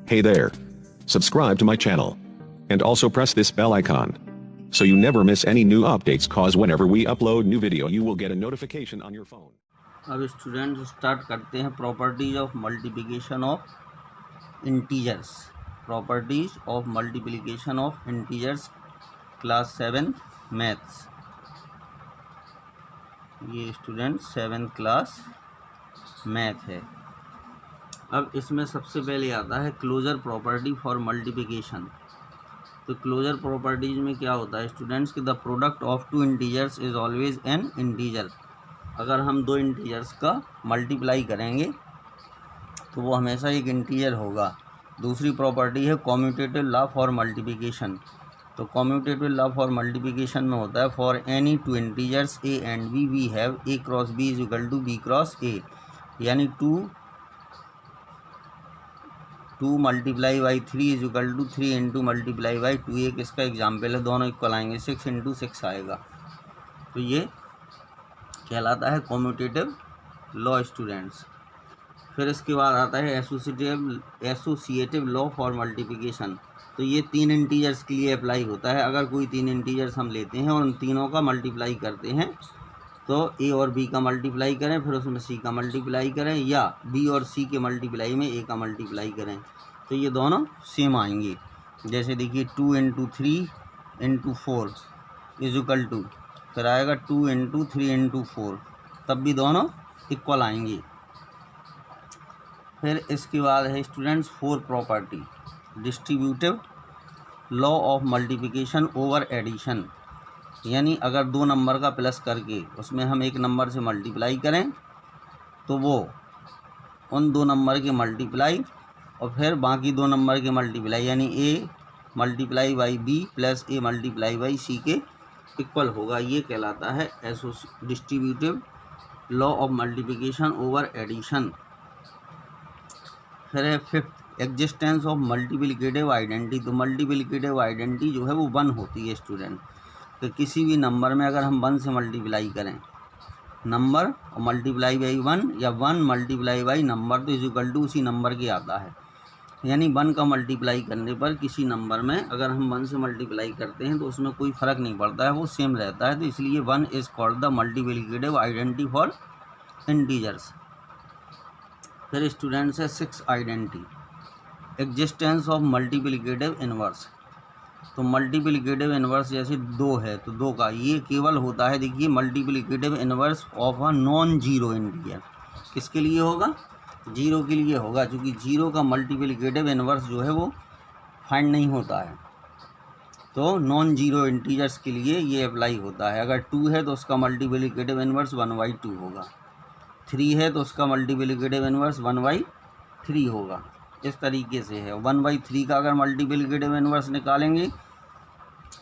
Hey there. Subscribe to my channel. And also press this bell icon. So you never miss any new updates, cause whenever we upload new video you will get a notification on your phone. अब student start करते हैं properties of multiplication of integers. Properties of multiplication of integers class 7 maths. ये student 7th class math है। अब इसमें सबसे पहले आता है क्लोजर प्रॉपर्टी फॉर मल्टीप्लिकेशन। तो क्लोजर प्रॉपर्टीज में क्या होता है स्टूडेंट्स कि the product of two integers is always an integer. अगर हम दो इंटीजर्स का मल्टीप्लाई करेंगे तो वो हमेशा एक इंटीजर होगा। दूसरी प्रॉपर्टी है कॉम्यूटेटिव लॉ फॉर मल्टीप्लिकेशन। तो कॉम्यूटेटिव लॉ फॉर मल्टीप्लिकेशन में होता है for any two integers A and B we have A cross B is equal to B cross A. यानी two multiply by 3 is equal to 3 into multiply by 2। एक इसका example है, दोनों equal आएंगे, 6 into 6 आएगा। तो ये कहलाता है कॉम्यूटेटिव लॉ स्टूडेंट्स। फिर इसके बाद आता है एसोसिएटिव लॉ फॉर मल्टीप्लिकेशन। तो ये 3 इंटीजर्स के लिए अप्लाई होता है। अगर कोई 3 इंटीजर्स हम लेते हैं और उन तीनों का मल्टीप्लाई करते हैं तो ए और बी का मल्टीप्लाई करें, फिर उसमें सी का मल्टीप्लाई करें, या बी और सी के मल्टीप्लाई में ए का मल्टीप्लाई करें, तो ये दोनों सेम आएंगे। जैसे देखिए 2 into 3 into 4 is equal to, फिर आएगा 2 इंटू 3 इंटू 4, तब भी दोनों इक्वल आएंगे। फिर इसके बाद है students 4 property distributive law of multiplication over addition. यानी अगर 2 नंबर का प्लस करके उसमें हम एक नंबर से मल्टीप्लाई करें तो वो उन 2 नंबर के मल्टीप्लाई और फिर बाकी 2 नंबर के मल्टीप्लाई यानी A multiply by B plus A multiply by C के इक्वल होगा। ये कहलाता है distributive law of multiplication over addition. फिर है 5th existence of multiplicative identity. तो मल्टीप्लिकेटिव आइडेंटिटी जो है वो 1 होती है स्टूडेंट। तो किसी भी नंबर में अगर हम 1 से मल्टीप्लाई करें नंबर और मल्टीप्लाई बाई 1 या 1 मल्टीप्लाई बाई नंबर तो इज इक्वल टू उसी नंबर के आता है। यानी 1 का मल्टीप्लाई करने पर किसी नंबर में अगर हम 1 से मल्टीप्लाई करते हैं तो उसमें कोई फ़र्क नहीं पड़ता है, वो सेम रहता है। तो इसलिए 1 is called the multiplicative identity for integers. फिर स्टूडेंट्स है 6 identity existence of multiplicative inverse. तो मल्टीप्लिकेटिव इनवर्स जैसे 2 है तो 2 का ये केवल होता है, देखिए multiplicative inverse of a non zero integer. किसके लिए होगा? 0 के लिए होगा, क्योंकि 0 का मल्टीप्लिकेटिव इनवर्स जो है वो फाइंड नहीं होता है। तो नॉन जीरो इंटीजर्स के लिए ये अप्लाई होता है। अगर 2 है तो उसका मल्टीप्लिकेटिव इनवर्स 1/2 होगा, 3 है तो उसका मल्टीप्लिकेटिव इनवर्स 1/3 होगा। इस तरीके से है। 1/3 का अगर मल्टीप्लिकेटिव इनवर्स निकालेंगे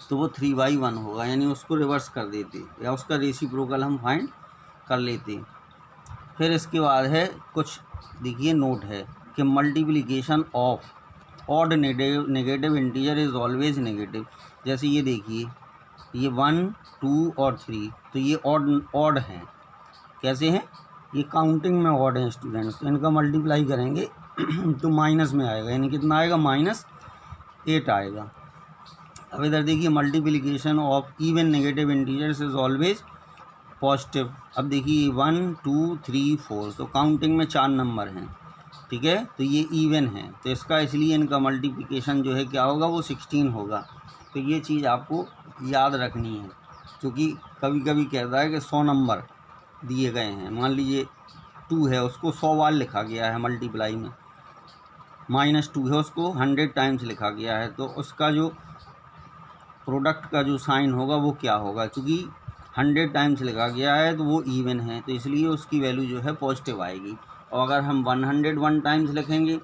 तो वो 3/1 होगा, यानी उसको रिवर्स कर देते या उसका रेसिप्रोकल हम फाइंड कर लेते। फिर इसके बाद है कुछ देखिए नोट है कि multiplication of odd negative integer is always negative. जैसे ये देखिए ये 1 2 और 3 तो ये ऑड हैं। कैसे हैं? ये काउंटिंग में ऑड हैं स्टूडेंट्स। तो इनका मल्टीप्लाई करेंगे तो माइनस में आएगा, यानी कितना आएगा? -8 आएगा। अब इधर देखिए multiplication of even negative integers is always positive. अब देखिए 1 2 3 4 तो काउंटिंग में 4 नंबर हैं, ठीक है, तो ये इवन है तो इसका इसलिए इनका मल्टीप्लिकेशन जो है क्या होगा? वो 16 होगा। तो ये चीज़ आपको याद रखनी है, क्योंकि कभी कभी कहता है कि 100 नंबर दिए गए हैं, मान लीजिए 2 है उसको 100 बार लिखा गया है मल्टीप्लाई में, -2 है उसको 100 टाइम्स लिखा गया है, तो उसका जो प्रोडक्ट का जो साइन होगा वो क्या होगा? क्योंकि 100 टाइम्स लिखा गया है तो वो इवन है, तो इसलिए उसकी वैल्यू जो है पॉजिटिव आएगी। और अगर हम 101 टाइम्स लिखेंगे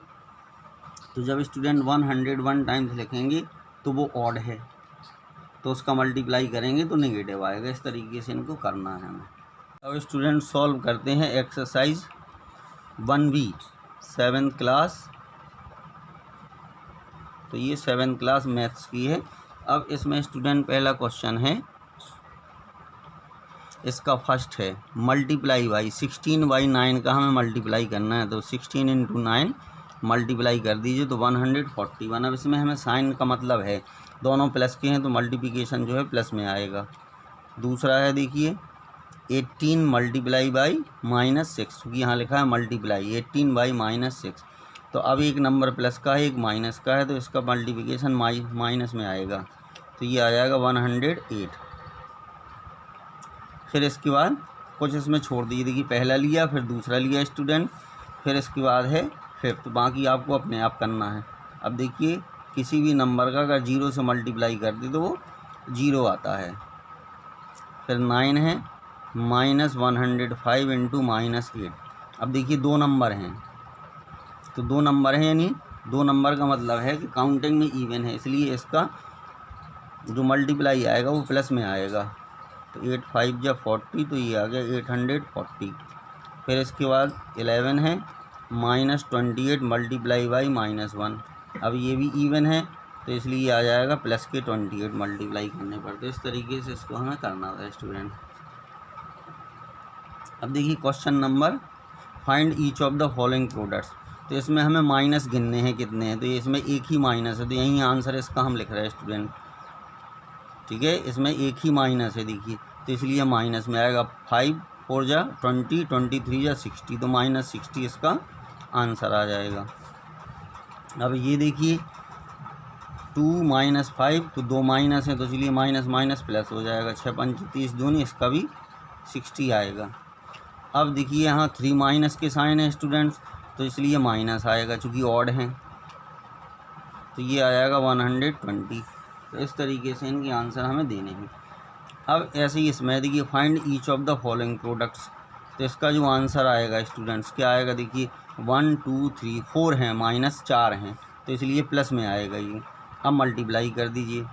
तो जब स्टूडेंट 101 टाइम्स लिखेंगे तो वो ऑड है, तो उसका मल्टीप्लाई करेंगे तो नेगेटिव आएगा। इस तरीके से इनको करना है हमें। अब स्टूडेंट सॉल्व करते हैं एक्सरसाइज 1B 7th क्लास। तो ये 7th क्लास मैथ्स की है। अब इसमें स्टूडेंट पहला क्वेश्चन है, इसका फर्स्ट है मल्टीप्लाई बाई 16/9 का हमें मल्टीप्लाई करना है। तो 16 × 9 मल्टीप्लाई कर दीजिए तो 141। अब इसमें हमें साइन का मतलब है दोनों प्लस के हैं तो मल्टीप्लिकेशन जो है प्लस में आएगा। दूसरा है देखिए 18 मल्टीप्लाई बाई -6, क्योंकि यहाँ लिखा है मल्टीप्लाई 18 बाई -6। तो अब एक नंबर प्लस का है एक माइनस का है तो इसका मल्टीप्लिकेशन माइनस में आएगा तो ये आ जाएगा 108। फिर इसके बाद कुछ इसमें छोड़ दीजिए, देखिए पहला लिया फिर दूसरा लिया स्टूडेंट, फिर इसके बाद है फिफ्थ, बाकी आपको अपने आप करना है। अब देखिए किसी भी नंबर का अगर 0 से मल्टीप्लाई कर दे तो वो 0 आता है। फिर 9 है -105 इंटू -8। अब देखिए दो नंबर हैं तो दो नंबर हैं यानी दो नंबर का मतलब है कि काउंटिंग में इवन है, इसलिए इसका जो मल्टीप्लाई आएगा वो प्लस में आएगा। तो 8 5 या 40 तो ये आ गया 840। फिर इसके बाद 11 है -28 मल्टीप्लाई बाई -1। अब ये भी इवन है तो इसलिए आ जाएगा प्लस के 28 मल्टीप्लाई करने पर। तो इस तरीके से इसको हमें करना होता है स्टूडेंट। अब देखिए question number find each of the following products. तो इसमें हमें माइनस गिनने हैं कितने हैं, तो ये इसमें एक ही माइनस है तो यही आंसर इसका हम लिख रहे हैं स्टूडेंट। ठीक है, इसमें एक ही माइनस है देखिए तो इसलिए माइनस में आएगा। 5 4 जा 20, 23 जा 60 तो -60 इसका आंसर आ जाएगा। अब ये देखिए 2 -5 तो दो माइनस है तो इसलिए माइनस माइनस प्लस हो जाएगा। 6 5 30 दूनी इसका भी 60 आएगा। अब देखिए यहाँ 3 माइनस के साइन है स्टूडेंट्स तो इसलिए माइनस आएगा चूँकि ऑड हैं तो ये आ जाएगा 120। तो इस तरीके से इनके आंसर हमें देने हैं। अब ऐसे ही इसमें देखिए find each of the following products. तो इसका जो आंसर आएगा स्टूडेंट्स क्या आएगा, देखिए 1 2 3 4 हैं -4 हैं तो इसलिए प्लस में आएगा ये। अब मल्टीप्लाई कर दीजिए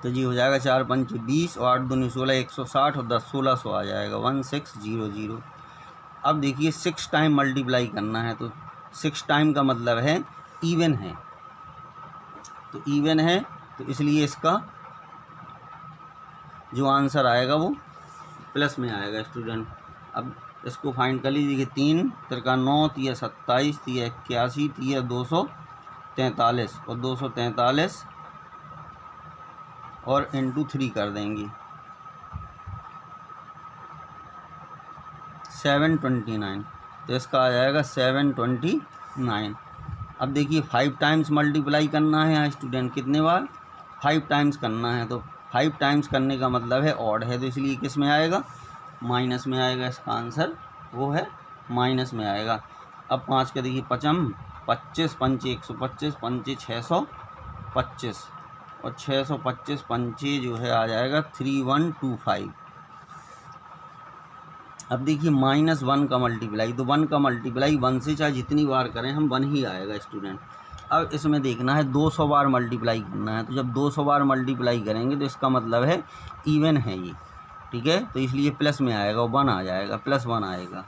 तो जी हो जाएगा 4 5 20 और 8 दूनी 16 160 और 10 1600 आ जाएगा 1600। अब देखिए 6 टाइम मल्टीप्लाई करना है तो 6 टाइम का मतलब है इवन है, तो इवन है तो इसलिए इसका जो आंसर आएगा वो प्लस में आएगा स्टूडेंट। अब इसको फाइंड कर लीजिए 3 3 9 3 27 3 81 3 243 और 243 और इंटू 3 कर देंगे 729 तो इसका आ जाएगा 729। अब देखिए 5 टाइम्स मल्टीप्लाई करना है यहाँ स्टूडेंट, कितने बार 5 टाइम्स करना है तो 5 टाइम्स करने का मतलब है ऑड है तो इसलिए किस में आएगा, माइनस में आएगा। इसका आंसर वो है माइनस में आएगा। अब 5 का देखिए 5 25 5 125 5 625 और 625 5 जो है आ जाएगा 3125। अब देखिए -1 का मल्टीप्लाई तो 1 का मल्टीप्लाई 1 से चाहे जितनी बार करें हम 1 ही आएगा स्टूडेंट। अब इसमें देखना है 200 बार मल्टीप्लाई करना है तो जब 200 बार मल्टीप्लाई करेंगे तो इसका मतलब है इवन है ये, ठीक है, तो इसलिए प्लस में आएगा 1 आ जाएगा +1 आएगा।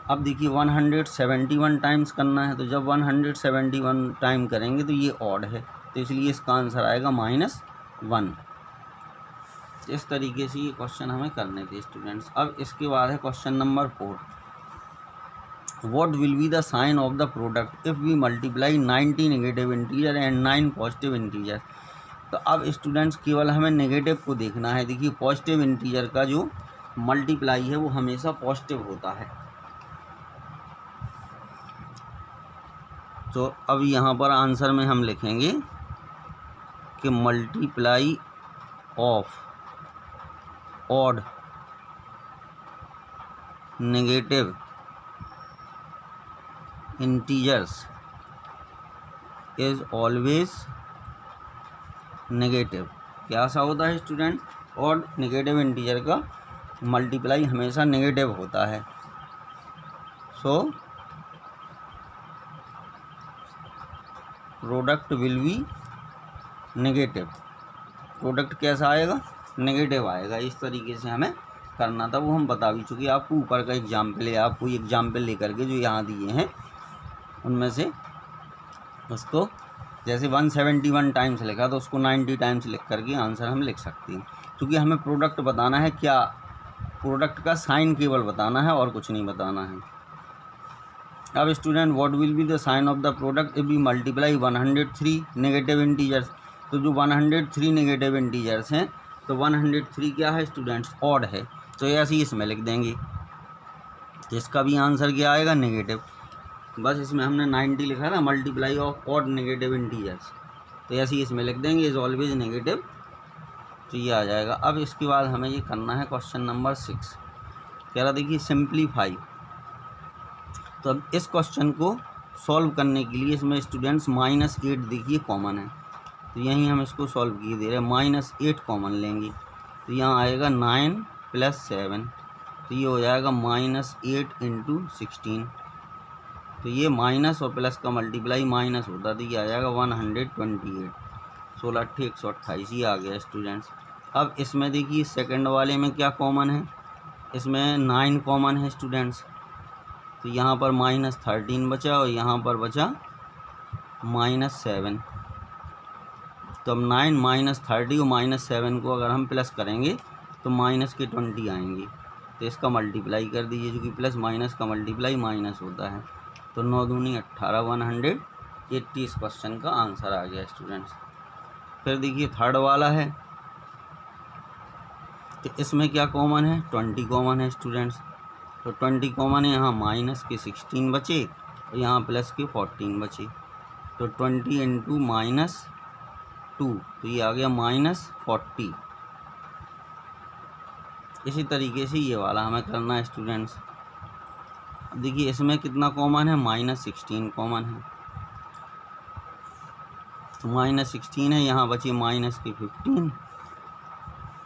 अब देखिए 171 टाइम्स करना है तो जब 171 टाइम करेंगे तो ये ऑड है तो इसलिए इसका आंसर आएगा -1। इस तरीके से ये क्वेश्चन हमें करने थे स्टूडेंट्स। अब इसके बाद है question number 4, what will be the sign of the product if we multiply 90 negative integer and 9 positive integer. तो अब स्टूडेंट्स केवल हमें नेगेटिव को देखना है। देखिए पॉजिटिव इंटीजर का जो मल्टीप्लाई है वो हमेशा पॉजिटिव होता है। तो अब यहाँ पर आंसर में हम लिखेंगे कि multiply of odd negative integers is always negative. क्या सा होता है स्टूडेंट, ऑड नेगेटिव इंटीजर का मल्टीप्लाई हमेशा नेगेटिव होता है। So product will be negative. Product कैसा आएगा, नेगेटिव आएगा। इस तरीके से हमें करना था, वो हम बता भी चुके। आपको ऊपर का एग्जाम्पल है, आप कोई एग्जाम्पल लेकर के जो यहाँ दिए हैं उनमें से उसको जैसे 171 टाइम्स लिखा तो उसको 90 टाइम्स लिख करके आंसर हम लिख सकते हैं। क्योंकि हमें प्रोडक्ट बताना है, क्या प्रोडक्ट का साइन केवल बताना है और कुछ नहीं बताना है। अब student what will be the sign of the product if we multiply 103 negative integers. तो जो 103 नेगेटिव इंटीजर्स हैं तो 103 क्या है स्टूडेंट्स, ऑड है, तो ऐसे ही इसमें लिख देंगे। तो इसका भी आंसर क्या आएगा, नेगेटिव। बस इसमें हमने 90 लिखा था, multiply of odd negative integers, तो ऐसे ही इसमें लिख देंगे इज ऑलवेज नेगेटिव, तो ये आ जाएगा। अब इसके बाद हमें ये करना है क्वेश्चन नंबर 6। कह रहा देखिए सिंप्लीफाई। तो अब इस क्वेश्चन को सॉल्व करने के लिए इसमें स्टूडेंट्स -8 देखिए कॉमन है, तो यहीं हम इसको सॉल्व किए दे रहे हैं, -8 कॉमन लेंगे, तो यहाँ आएगा 9 + 7, तो ये हो जाएगा -8 × 16, तो ये माइनस और प्लस का मल्टीप्लाई माइनस होता, तो ये आ जाएगा 128, 16 × 8 = 128, ये आ गया स्टूडेंट्स। अब इसमें देखिए सेकंड वाले में क्या कॉमन है, इसमें 9 कॉमन है स्टूडेंट्स, तो यहाँ पर -13 बचा और यहाँ पर बचा -7, तो अब 9 - 30 और -7 को अगर हम प्लस करेंगे तो -20 आएंगे, तो इसका मल्टीप्लाई कर दीजिए, जो कि प्लस माइनस का मल्टीप्लाई माइनस होता है, तो 9 दूनी 18, 180 इस क्वेश्चन का आंसर आ गया स्टूडेंट्स। फिर देखिए थर्ड वाला है, तो इसमें क्या कॉमन है, 20 कॉमन है स्टूडेंट्स, तो 20 कॉमन है, यहाँ -16 बचे और यहाँ +14 बचे, तो 20 × -2, तो ये आ गया -40। इसी तरीके से ये वाला हमें करना है स्टूडेंट्स। अब देखिए इसमें कितना कॉमन है, -16 कॉमन है, तो -16 है, यहाँ बची -15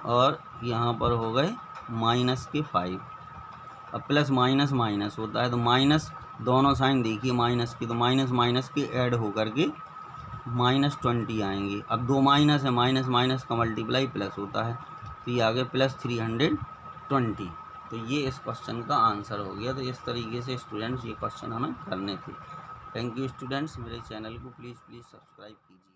और यहाँ पर हो गए -5। अब प्लस माइनस माइनस होता है, तो माइनस दोनों साइन देखिए माइनस की, तो माइनस माइनस के ऐड होकर के -20 आएंगे। अब दो माइनस है, माइनस माइनस का मल्टीप्लाई प्लस होता है, तो ये आ गया +320, तो ये इस क्वेश्चन का आंसर हो गया। तो इस तरीके से स्टूडेंट्स ये क्वेश्चन हमें करने थे। थैंक यू स्टूडेंट्स, मेरे चैनल को प्लीज़ सब्सक्राइब कीजिए।